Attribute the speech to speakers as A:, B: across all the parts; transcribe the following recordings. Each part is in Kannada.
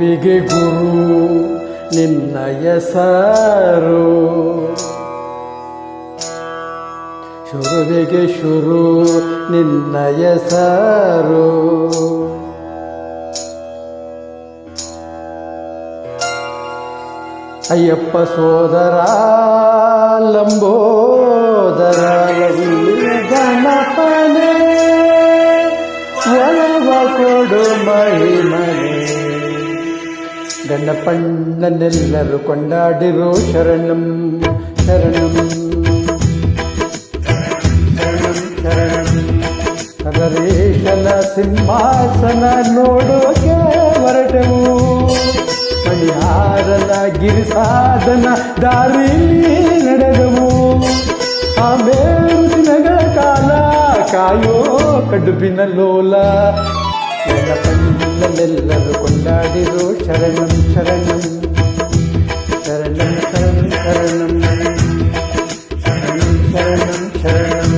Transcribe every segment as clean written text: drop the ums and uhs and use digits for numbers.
A: ಗುರುವಿಗೆ ಗುರು ನಿನ್ನ ಹೆಸರು, ಶುರುವಿಗೆ ಶುರು ನಿನ್ನ ಹೆಸರು. ಅಯ್ಯಪ್ಪ ಸೋದರ ಲಂಬೋದರ ಗಣಪನೇ ಒಲವ ಕೊಡು ಮಹಿಮನೆ. ಗಣಪಣ್ಣನೆಲ್ಲರೂ ಕೊಂಡಾಡಿರೋ ಶರಣಂ ಶರಣಂ ಶರಣಂ ಶರಣಂ. ಸದರೇಶನ ಸಿಂಹಾಸನ ನೋಡೋಕೆ ಹೊರಟೆವು, ಮಣಿಹಾರನ ಗಿರಿಸಾಧನ ದಾರಿಲಿ ನಡೆದವು. ಆಮೇಲೆ ದಿನಗಳ ಕಾಲ ಕಾಯೋ ಕಡುಬಿನ ಲೋಲ. ಗಣಪಣ್ಣನೆಲ್ಲರೂ ಕೊಂಡಾಡಿರೋ ಶರಣಂ ಶರಣಂ ಶರಣಂ ಶರಣಂ ಶರಣಂ ಶರಣಂ ಶರಣಂ ಶರಣಂ.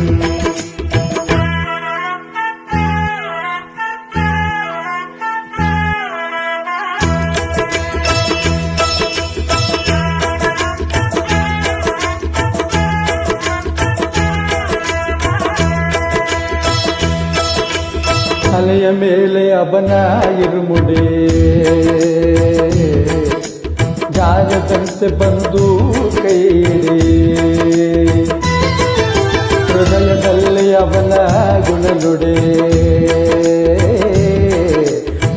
A: ತಲೆಯ ಮೇಲೆ ಅವನ ಇರುಮುಡಿ ಜಾರದಂತೆ ಬಂದು ಕೈಯಿಡಿ. ಹೃದಯದಲ್ಲಿ ಅವನ ಗುಣನುಡೆ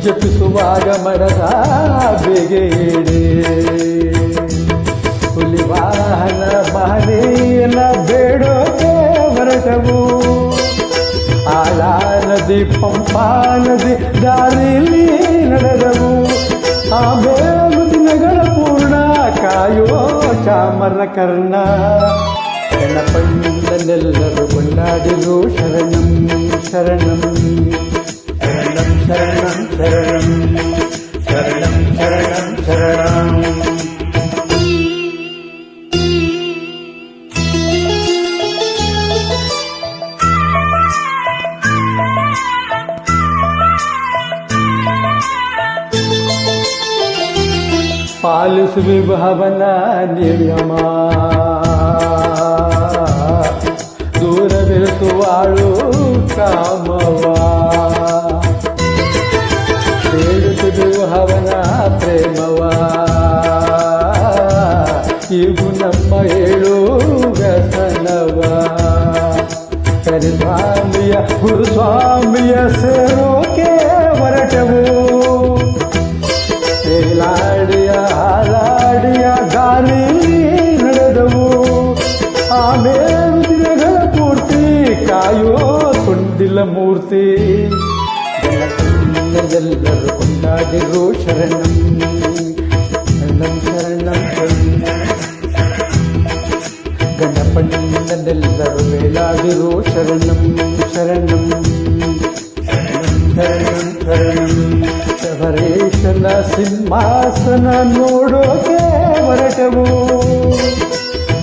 A: ಜಪಿಸುವಾಗ ಮರದ ಬೇಗೆ ಇಡಿ. ಹುಲಿವಾಹನ ಮಹನೀಯನ ಬೇಡೋಕೆ ಹೊರಟವು, ಆಳಾ ನದಿ ಪಂಪಾ ನದಿ ದಾರಿಲಿ ನಡೆದವು. ಆಮೇಲೆ ದಿನಗಳ ಪೂರ್ಣ ಕಾಯೋ ಚಾಮರ ಕರ್ಣ. ಗಣಪಣ್ಣನೆಲ್ಲರೂ ಕೊಂಡಾಡಿರೋ ಶರಣಂ ಶರಣಂ ಶರಣಂ ಶರಣಂ ಶರಣಂ ಶರಣಂ ಶರಣಂ ಶರಣಂ. ಪಾಲಿಸುವೆ ಭಾವನ ನಿಯಮ, ದೂರವಿರಿಸುವಾಳು ಕಾಮವ. ಹೇಳುತ್ತಿವೆ ಭಾವನ ಪ್ರೇಮವ, ಇವು ನಮ್ಮ ಹೇಳು ವ್ಯಸನವ. ಕರಿಸ್ವಾಮಿಯ ಗುರುಸ್ವಾಮಿಯ ಸೇರೋಕೆ ಹೊರಟವು, ಹೇಲಾಡಿಯ ಹಾಲಾಡಿಯ ದಾರಿ ನಡೆದವು. ಆಮೇಲೆ ದಿನಗಳ ಪೂರ್ತಿ ಕಾಯೋ ಸುಂದಿಲ ಮೂರ್ತಿ. ಗಣಪಣ್ಣನೆಲ್ಲರೂ ಕೊಂಡಾಡಿರೋ ಶರಣಂ ಶರಣಂ ಶರಣಂ ಶರಣಂ. ಗಣಪಣ್ಣನೆಲ್ಲರೂ ವೇಲಾಡಿರೋ ಶರಣಂ ಶರಣಂ ಶರಣಂ ಶರಣಂ ಶರಣಂ. ಶಬರೇಶನ ಸಿಂಹಾಸನ ನೋಡೋಕೆ ಹೊರಟವು,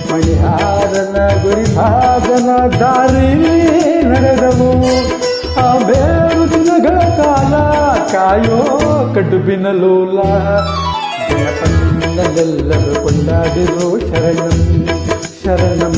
A: ಮಣಿಹಾರನ ಗುರಿಸಾಧನ ದಾರಿಲಿ ನಡೆದವು. ಆಮೇಲೆ ದಿನಗಳ ಕಾಲ ಕಾಯೋ ಕಡುಬಿನ ಲೋಲ. ಗಣಪಣ್ಣನೆಲ್ಲರೂ ಕೊಂಡಾಡಿರೋ ಶರಣಂ ಶರಣಂ